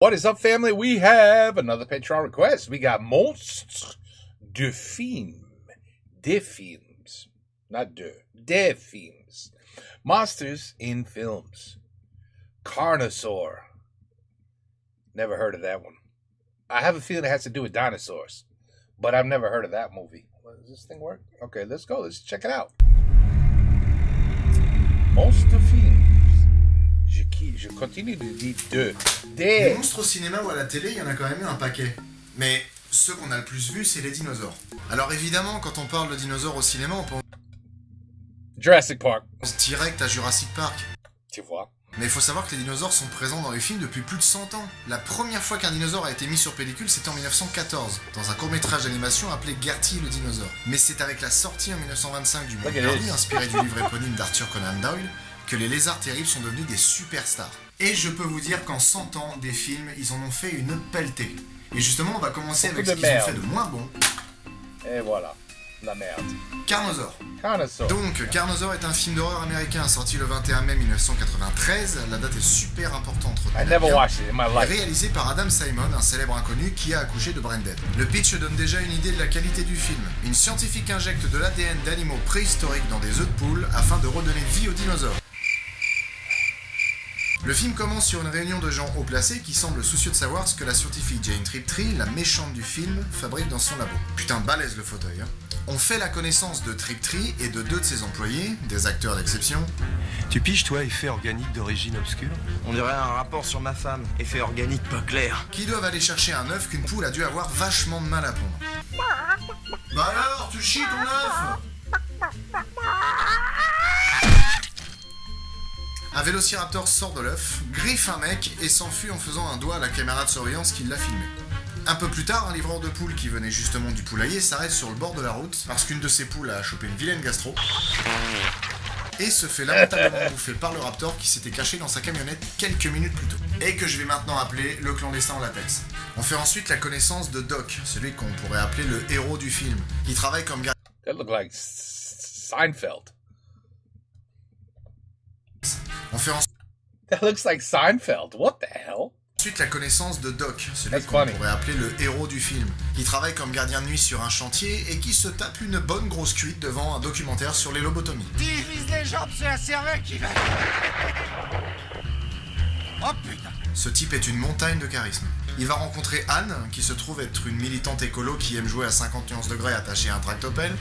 What is up, family? We have another Patreon request. We got Monstres de Films. Des Films. Not de. Des Films. Monsters in Films. Carnosaur. Never heard of that one. I have a feeling it has to do with dinosaurs. But I've never heard of that movie. Does this thing work? Okay, let's go. Let's check it out. Monstres de Films. Je continue de dire deux. Des monstres au cinéma ou à la télé, il y en a quand même eu un paquet. Mais ceux qu'on a le plus vus, c'est les dinosaures. Alors évidemment, quand on parle de dinosaures au cinéma, on pense Jurassic Park. direct à Jurassic Park. Tu vois. Mais il faut savoir que les dinosaures sont présents dans les films depuis plus de 100 ans. La première fois qu'un dinosaure a été mis sur pellicule, c'était en 1914, dans un court-métrage d'animation appelé Gertie le dinosaure. Mais c'est avec la sortie en 1925 du Monde perdu, inspiré du livre éponyme d'Arthur Conan Doyle, que les lézards terribles sont devenus des superstars. Et je peux vous dire qu'en 100 ans, des films, ils en ont fait une pelletée. Et justement, on va commencer avec ce qu'ils ont fait de moins bon. Et voilà, la merde. Carnosaur. Carnosaur. Donc, Carnosaur est un film d'horreur américain sorti le 21 mai 1993. La date est super importante. I never watched it in my life. Réalisé par Adam Simon, un célèbre inconnu qui a accouché de Brandon. Le pitch donne déjà une idée de la qualité du film. Une scientifique injecte de l'ADN d'animaux préhistoriques dans des œufs de poule afin de redonner vie aux dinosaures. Le film commence sur une réunion de gens haut placés qui semblent soucieux de savoir ce que la scientifique Jane Triptree, la méchante du film, fabrique dans son labo. Putain, balèze le fauteuil, hein. On fait la connaissance de Triptree et de deux de ses employés, des acteurs d'exception. Tu piges, toi, effet organique d'origine obscure? On dirait un rapport sur ma femme, effet organique pas clair. Qui doivent aller chercher un œuf qu'une poule a dû avoir vachement de mal à pondre. Bah alors, tu chies ton œuf? Un vélociraptor sort de l'œuf, griffe un mec et s'enfuit en faisant un doigt à la caméra de surveillance qui l'a filmé. Un peu plus tard, un livreur de poules qui venait justement du poulailler s'arrête sur le bord de la route parce qu'une de ses poules a chopé une vilaine gastro et se fait lamentablement bouffer par le raptor qui s'était caché dans sa camionnette quelques minutes plus tôt. Et que je vais maintenant appeler le clandestin en latex. On fait ensuite la connaissance de Doc, celui qu'on pourrait appeler le héros du film, qui travaille comme gardien. That look like Seinfeld. On fait That looks like Seinfeld. What the hell? ensuite la connaissance de Doc, celui qu'on pourrait appeler le héros du film, qui travaille comme gardien de nuit sur un chantier et qui se tape une bonne grosse cuite devant un documentaire sur les lobotomies. Divise les jambes, c'est un cerveau qui va... Oh putain! Ce type est une montagne de charisme. Il va rencontrer Anne, qui se trouve être une militante écolo qui aime jouer à 50 nuances degrés attachée à un tractopelle,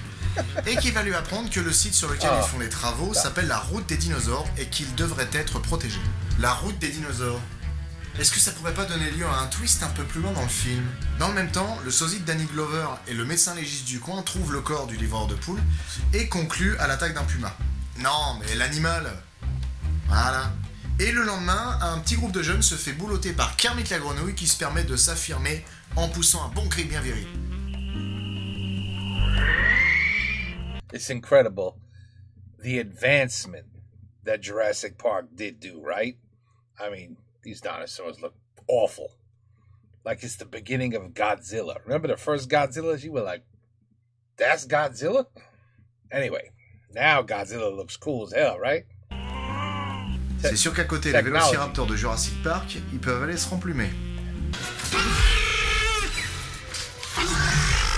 et qui va lui apprendre que le site sur lequel ils font les travaux s'appelle la route des dinosaures et qu'il devrait être protégé. La route des dinosaures. Est-ce que ça pourrait pas donner lieu à un twist un peu plus loin dans le film? Dans le même temps, le sosie de Danny Glover et le médecin légiste du coin trouvent le corps du livreur de poules et concluent à l'attaque d'un puma. Non, mais l'animal... Voilà. Et le lendemain, un petit groupe de jeunes se fait boulotter par Kermit la grenouille qui se permet de s'affirmer en poussant un bon cri bien viril. It's incredible the advancement that Jurassic Park did do, right? I mean, these dinosaurs look awful. Like it's the beginning of Godzilla. Remember the first Godzilla? You were like, that's Godzilla? Anyway, now Godzilla looks cool as hell, right? C'est sûr qu'à côté, les vélociraptors de Jurassic Park, ils peuvent aller se remplumer.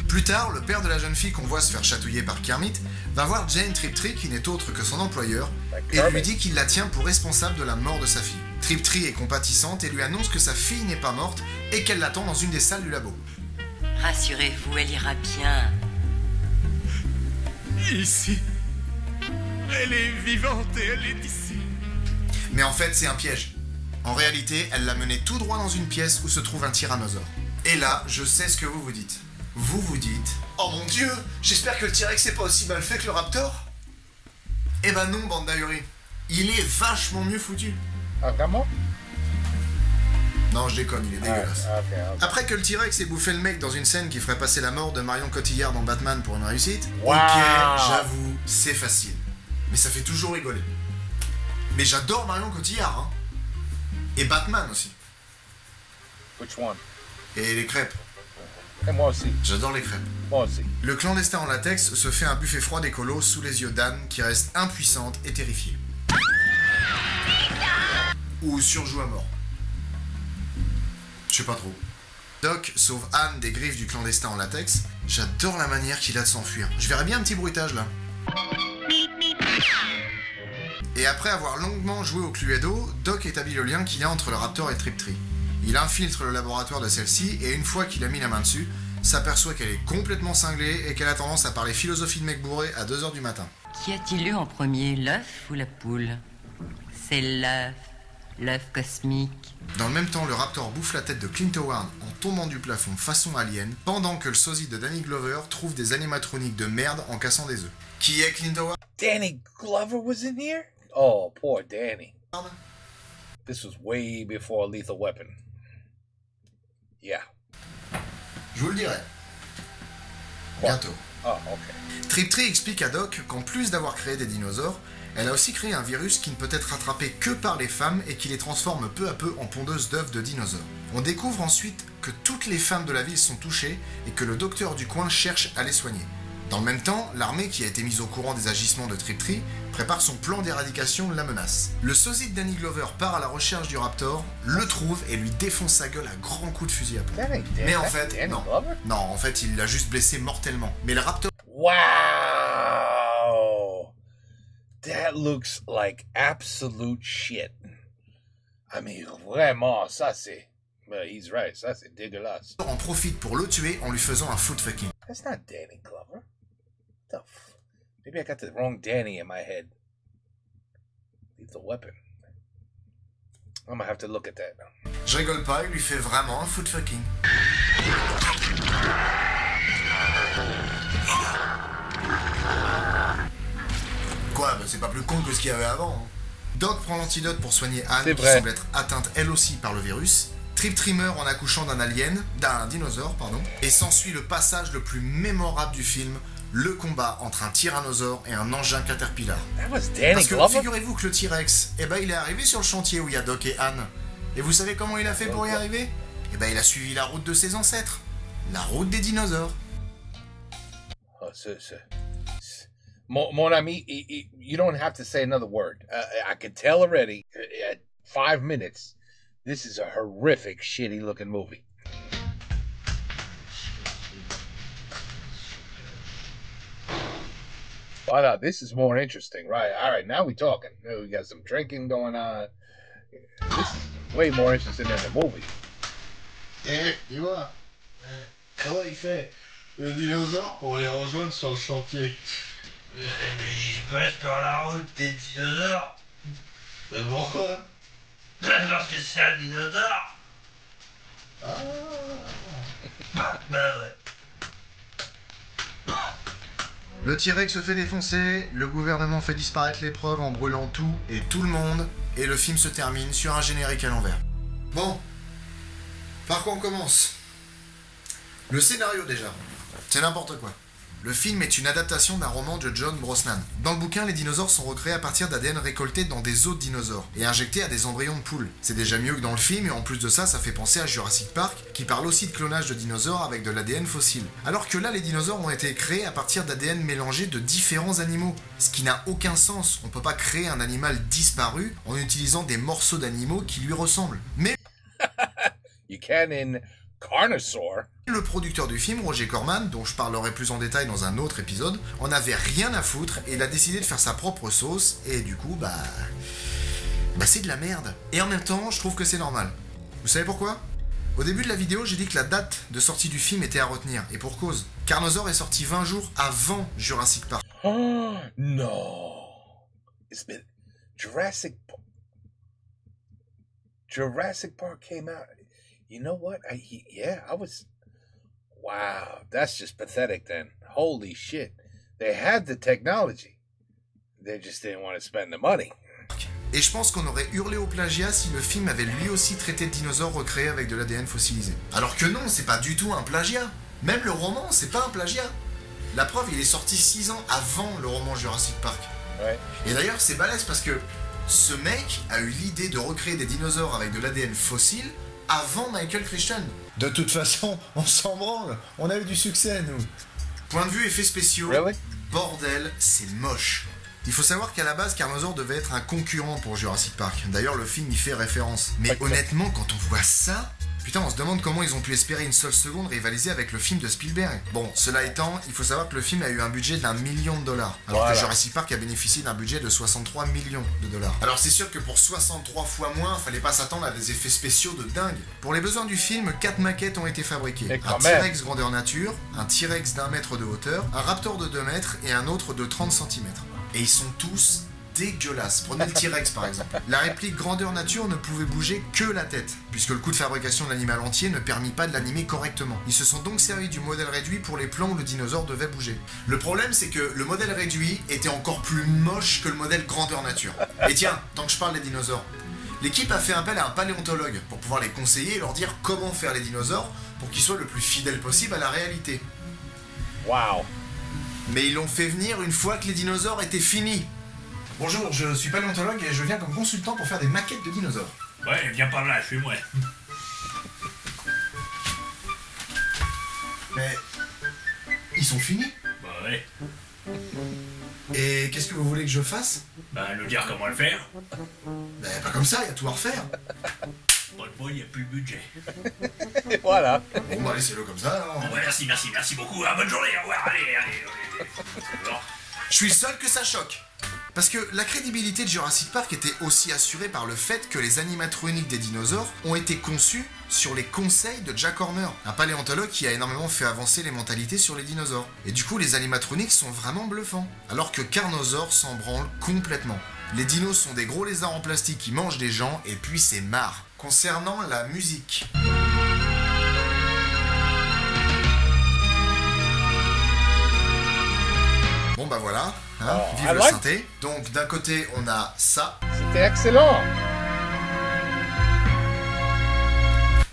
Plus tard, le père de la jeune fille qu'on voit se faire chatouiller par Kermit va voir Jane Triptree, qui n'est autre que son employeur, et lui dit qu'il la tient pour responsable de la mort de sa fille. Triptree est compatissante et lui annonce que sa fille n'est pas morte et qu'elle l'attend dans une des salles du labo. Rassurez-vous, elle ira bien. Ici. Elle est vivante et elle est ici. Mais en fait, c'est un piège. En réalité, elle l'a mené tout droit dans une pièce où se trouve un tyrannosaure. Et là, je sais ce que vous vous dites. Vous vous dites... Oh mon dieu, j'espère que le T-Rex est pas aussi mal fait que le Raptor. Eh ben non, bande d'ahuris. Il est vachement mieux foutu. Ah, vraiment? Non, je déconne, il est dégueulasse. Okay. Après que le T-Rex ait bouffé le mec dans une scène qui ferait passer la mort de Marion Cotillard dans Batman pour une réussite, Wow. Ok, j'avoue, c'est facile. Mais ça fait toujours rigoler. Mais j'adore Marion Cotillard, hein. Et Batman aussi. Which one? Et les crêpes. Et moi aussi. J'adore les crêpes. Moi aussi. Le clandestin en latex se fait un buffet froid d'écolo sous les yeux d'Anne qui reste impuissante et terrifiée. Ou surjoue à mort. sais pas trop. Doc sauve Anne des griffes du clandestin en latex. J'adore la manière qu'il a de s'enfuir. Je verrais bien un petit bruitage là. Et après avoir longuement joué au Cluedo, Doc établit le lien qu'il y a entre le Raptor et Triptree. Il infiltre le laboratoire de celle-ci et une fois qu'il a mis la main dessus, s'aperçoit qu'elle est complètement cinglée et qu'elle a tendance à parler philosophie de mec bourré à 2h du matin. Qu'y a-t-il eu en premier, l'œuf ou la poule? C'est l'œuf. L'œuf cosmique. Dans le même temps, le Raptor bouffe la tête de Clint Howard en tombant du plafond façon alien, pendant que le sosie de Danny Glover trouve des animatroniques de merde en cassant des œufs. Qui est Clint Howard? Danny Glover was in here? Oh, poor Danny. This was way before Lethal Weapon. Yeah. Je vous le dirai. Bientôt. Oh, ok. Triptree explique à Doc qu'en plus d'avoir créé des dinosaures, elle a aussi créé un virus qui ne peut être attrapé que par les femmes et qui les transforme peu à peu en pondeuses d'œufs de dinosaures. On découvre ensuite que toutes les femmes de la ville sont touchées et que le docteur du coin cherche à les soigner. Dans le même temps, l'armée qui a été mise au courant des agissements de Triptree prépare son plan d'éradication de la menace. Le sosie de Danny Glover part à la recherche du Raptor, le trouve et lui défonce sa gueule à grands coups de fusil à pompe. Mais en fait, non. Non, en fait, il l'a juste blessé mortellement. Mais le Raptor... Wow! That looks like absolute shit. I mean, vraiment, ça c'est... Well, he's right, ça c'est dégueulasse. en profite pour le tuer en lui faisant un foot fucking. That's not Danny Glover. Maybe I got the wrong Danny in my head. Lethal Weapon. I'm gonna have to look at that now. Je rigole pas, il lui fait vraiment un foot fucking. Quoi, bah c'est pas plus con que ce qu'il y avait avant. Hein. Doc prend l'antidote pour soigner Anne, qui semble être atteinte elle aussi par le virus. Triptree meurt en accouchant d'un dinosaure, et s'ensuit le passage le plus mémorable du film, le combat entre un tyrannosaure et un engin Caterpillar. Parce que figurez-vous que le T-Rex, il est arrivé sur le chantier où il y a Doc et Anne. Et vous savez comment il a fait pour y arriver? Il a suivi la route de ses ancêtres. La route des dinosaures. Oh, mon ami, you don't have to say another word. I can tell already, at 5 minutes, this is a horrific, shitty-looking movie. I thought this is more interesting, right? All right, now we're talking. We got some drinking going on. This is way more interesting than the movie. Tu vois, comment il fait le dinosaure pour les rejoindre sur le chantier? Mais il passe par la route des dinosaures. Mais pourquoi? Parce que c'est un dinosaure. Ah. Bah ouais. Le T-Rex se fait défoncer, le gouvernement fait disparaître les preuves en brûlant tout et tout le monde, et le film se termine sur un générique à l'envers. Bon, par quoi on commence? Le scénario déjà, c'est n'importe quoi. Le film est une adaptation d'un roman de John Brosnan. Dans le bouquin, les dinosaures sont recréés à partir d'ADN récolté dans des os de dinosaures et injectés à des embryons de poules. C'est déjà mieux que dans le film et en plus de ça, ça fait penser à Jurassic Park qui parle aussi de clonage de dinosaures avec de l'ADN fossile. Alors que là, les dinosaures ont été créés à partir d'ADN mélangé de différents animaux. Ce qui n'a aucun sens. On peut pas créer un animal disparu en utilisant des morceaux d'animaux qui lui ressemblent. Mais... You can in Carnosaur. Le producteur du film, Roger Corman, dont je parlerai plus en détail dans un autre épisode, en avait rien à foutre et il a décidé de faire sa propre sauce et du coup, c'est de la merde. Et en même temps, je trouve que c'est normal. Vous savez pourquoi? Au début de la vidéo, j'ai dit que la date de sortie du film était à retenir, et pour cause. Carnosaur est sorti 20 jours avant Jurassic Park. Oh, no. It's been... Jurassic Park came out. You know what? I was... Wow, that's just pathetic then. Holy shit. They had the technology. They just didn't want to spend the money. Et je pense qu'on aurait hurlé au plagiat si le film avait lui aussi traité de dinosaures recréés avec de l'ADN fossilisé. Alors que non, c'est pas du tout un plagiat. Même le roman, c'est pas un plagiat. La preuve, il est sorti 6 ans avant le roman Jurassic Park. Ouais. Et d'ailleurs, c'est balèze parce que ce mec a eu l'idée de recréer des dinosaures avec de l'ADN fossile avant Michael Crichton. De toute façon, on s'en branle. On a eu du succès, nous. Point de vue effets spéciaux, really? Bordel, c'est moche. Il faut savoir qu'à la base, Carnosaur devait être un concurrent pour Jurassic Park. D'ailleurs, le film y fait référence. Mais honnêtement, quand on voit ça, Putain, on se demande comment ils ont pu espérer une seule seconde rivaliser avec le film de Spielberg. Bon, cela étant, il faut savoir que le film a eu un budget d'1 million de dollars, alors que Jurassic Park a bénéficié d'un budget de 63 millions de dollars. Alors c'est sûr que pour 63 fois moins, fallait pas s'attendre à des effets spéciaux de dingue. Pour les besoins du film, 4 maquettes ont été fabriquées. Un T-Rex grandeur nature, un T-Rex d'1 mètre de hauteur, un Raptor de 2 mètres et un autre de 30 cm. Et ils sont tous dégueulasse. Prenez le T-Rex par exemple. La réplique grandeur nature ne pouvait bouger que la tête, puisque le coût de fabrication de l'animal entier ne permit pas de l'animer correctement. Ils se sont donc servis du modèle réduit pour les plans où le dinosaure devait bouger. Le problème, c'est que le modèle réduit était encore plus moche que le modèle grandeur nature. Et tiens, tant que je parle des dinosaures, l'équipe a fait appel à un paléontologue pour pouvoir les conseiller et leur dire comment faire les dinosaures pour qu'ils soient le plus fidèles possible à la réalité. Wow. Mais ils l'ont fait venir une fois que les dinosaures étaient finis. Bonjour, je suis paléontologue et je viens comme consultant pour faire des maquettes de dinosaures. Ouais, viens par là, suis-moi. Mais... ils sont finis? Bah ouais. Et qu'est-ce que vous voulez que je fasse? Bah, nous dire comment le faire. Bah, pas comme ça, y a tout à refaire. Pas de bol, y a plus de budget. Et voilà. Bon, bah, laissez-le comme ça, alors. Bon, bah, merci beaucoup. Bonne journée, au revoir, allez. Je suis le seul que ça choque. Parce que la crédibilité de Jurassic Park était aussi assurée par le fait que les animatroniques des dinosaures ont été conçus sur les conseils de Jack Horner, un paléontologue qui a énormément fait avancer les mentalités sur les dinosaures. Et du coup, les animatroniques sont vraiment bluffants. Alors que Carnosaur s'en branle complètement. Les dinos sont des gros lézards en plastique qui mangent des gens, et puis c'est marre. Concernant la musique... Bon bah voilà, hein, vive le synthé. Donc d'un côté on a ça. C'était excellent.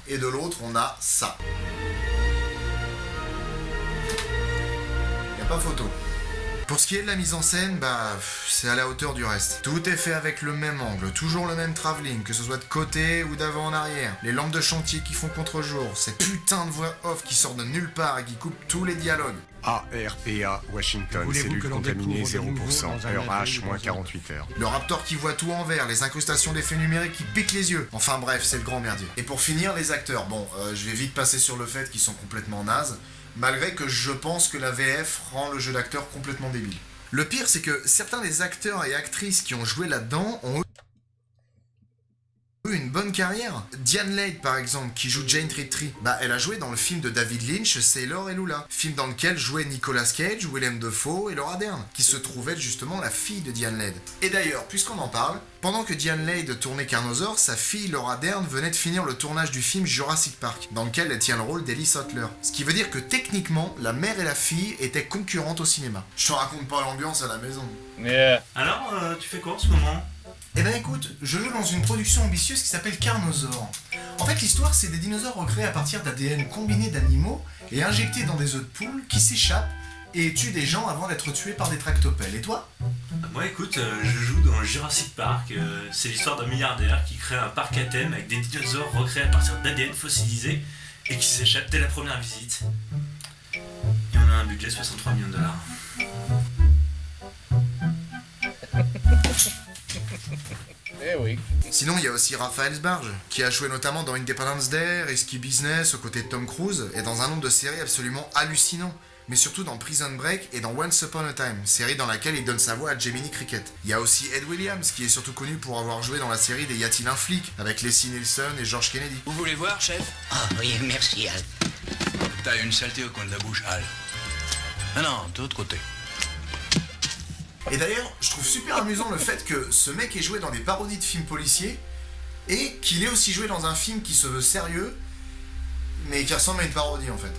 Et de l'autre on a ça. Y a pas photo. Pour ce qui est de la mise en scène, bah c'est à la hauteur du reste. Tout est fait avec le même angle, toujours le même travelling, que ce soit de côté ou d'avant en arrière. Les lampes de chantier qui font contre-jour, cette putain de voix off qui sort de nulle part et qui coupe tous les dialogues. ARPA Washington, cellule contaminée 0%, heure H, moins 48 heures. Le Raptor qui voit tout en vert, les incrustations d'effets numériques qui piquent les yeux. Enfin bref, c'est le grand merdier. Et pour finir, les acteurs. Bon, je vais vite passer sur le fait qu'ils sont complètement nazes, malgré que je pense que la VF rend le jeu d'acteur complètement débile. Le pire, c'est que certains des acteurs et actrices qui ont joué là-dedans ont eu une bonne carrière. Diane Lane, par exemple, qui joue Jane Triptree, bah elle a joué dans le film de David Lynch, Sailor et Lula, film dans lequel jouaient Nicolas Cage, Willem Dafoe et Laura Dern, qui se trouve être justement la fille de Diane Lane. Et d'ailleurs, puisqu'on en parle, pendant que Diane Lane tournait Carnosaur, sa fille Laura Dern venait de finir le tournage du film Jurassic Park, dans lequel elle tient le rôle d'Ellie Sattler. Ce qui veut dire que techniquement, la mère et la fille étaient concurrentes au cinéma. Je te raconte pas l'ambiance à la maison. Yeah. Alors, tu fais quoi en ce moment? Eh ben écoute, je joue dans une production ambitieuse qui s'appelle Carnosaur. En fait, l'histoire, c'est des dinosaures recréés à partir d'ADN combiné d'animaux et injectés dans des œufs de poule qui s'échappent et tuent des gens avant d'être tués par des tractopelles. Et toi? Moi, écoute, je joue dans Jurassic Park. C'est l'histoire d'un milliardaire qui crée un parc à thème avec des dinosaures recréés à partir d'ADN fossilisé et qui s'échappent dès la première visite. Et on a un budget de 63 millions de dollars. Eh oui. Sinon, il y a aussi Raphaël Sbarge, qui a joué notamment dans Independence Day, Risky Business, aux côtés de Tom Cruise, et dans un nombre de séries absolument hallucinants. Mais surtout dans Prison Break et dans Once Upon a Time, série dans laquelle il donne sa voix à Gemini Cricket. Il y a aussi Ed Williams, qui est surtout connu pour avoir joué dans la série des Y a-t-il un flic, avec Leslie Nielsen et George Kennedy. Vous voulez voir, chef? Ah oui, merci, Al. T'as une saleté au coin de la bouche, Al. Ah non, de l'autre côté. Et d'ailleurs, je trouve super amusant le fait que ce mec ait joué dans des parodies de films policiers et qu'il ait aussi joué dans un film qui se veut sérieux mais qui ressemble à une parodie en fait.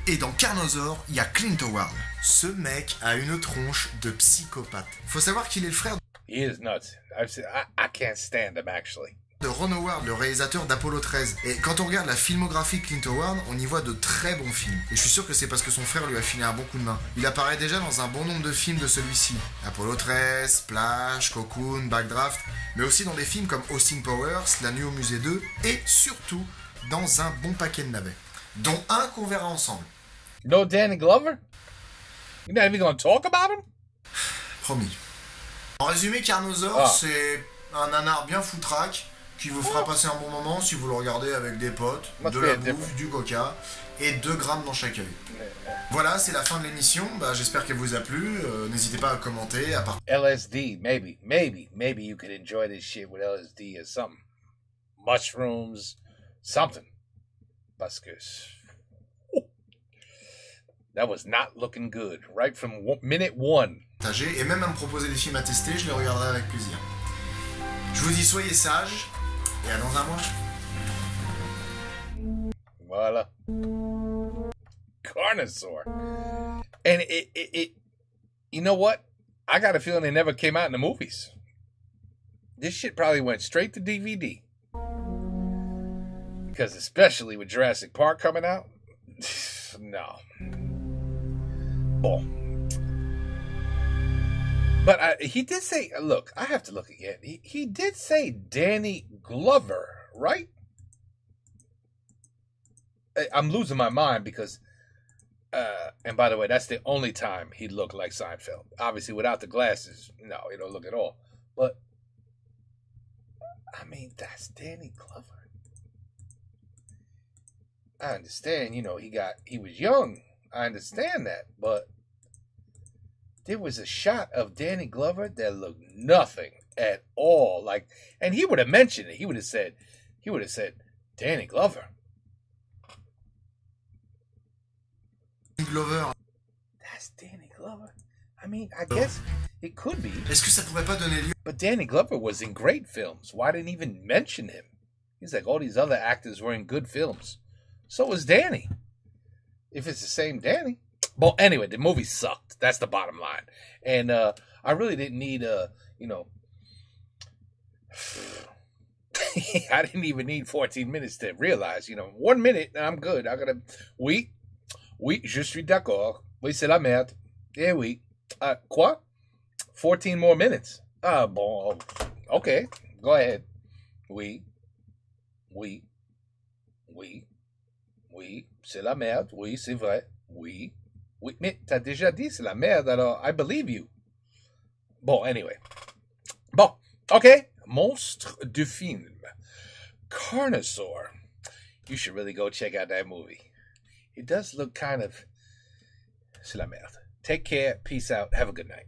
Et dans Carnosaur, il y a Clint Howard. Ce mec a une tronche de psychopathe. Faut savoir qu'il est le frère He is nuts. I can't stand him, actually. de Ron Howard, le réalisateur d'Apollo 13. Et quand on regarde la filmographie de Clint Howard, on y voit de très bons films. Et je suis sûr que c'est parce que son frère lui a filé un bon coup de main. Il apparaît déjà dans un bon nombre de films de celui-ci. Apollo 13, Splash, Cocoon, Backdraft, mais aussi dans des films comme Austin Powers, La Nuit au Musée 2, et surtout dans un bon paquet de navets. Dont un qu'on verra ensemble. You know Danny Glover? You're not even gonna talk about him? Promis. En résumé, Carnosaur, c'est un nanar bien foutraque qui vous fera passer un bon moment si vous le regardez avec des potes, de la bouffe, du coca et 2 grammes dans chaque œil. Voilà, c'est la fin de l'émission. J'espère qu'elle vous a plu. N'hésitez pas à commenter, à partager. LSD, maybe you could enjoy this shit with LSD or something. Mushrooms, something. Parce que that was not looking good, right from minute 1. Et même à me proposer des films à tester, je les regarderai avec plaisir. Je vous dis soyez sages et à dans un mois. Voila. Carnosaur. And it you know what? I got a feeling they never came out in the movies. This shit probably went straight to DVD. Because especially with Jurassic Park coming out, no. Oh. But he did say, look, I have to look again. He did say Danny Glover, right? I'm losing my mind because, and by the way, that's the only time he looked like Seinfeld. Obviously, without the glasses, no, he don't look at all. But, I mean, that's Danny Glover. I understand, he was young. I understand that, but there was a shot of Danny Glover that looked nothing at all like, and he would have mentioned it. He would have said, Danny Glover. Glover. That's Danny Glover. I mean, I guess it could be. Est-ce que ça pourrait pas donner lieu? But Danny Glover was in great films. Why didn't he even mention him? He's like, all these other actors were in good films. So was Danny. If it's the same Danny. Well, anyway, the movie sucked. That's the bottom line. And I really didn't need, I didn't even need 14 minutes to realize, 1 minute, and I'm good. I gotta, oui, je suis d'accord. Oui, c'est la merde. Eh oui. Quoi? 14 more minutes. Ah, bon. Okay. Go ahead. Oui, c'est la merde. Oui, c'est vrai. Oui, mais t'as déjà dit c'est la merde, alors I believe you. Bon, anyway. Bon, okay. Monstre du film. Carnosaur. You should really go check out that movie. It does look kind of... C'est la merde. Take care. Peace out. Have a good night.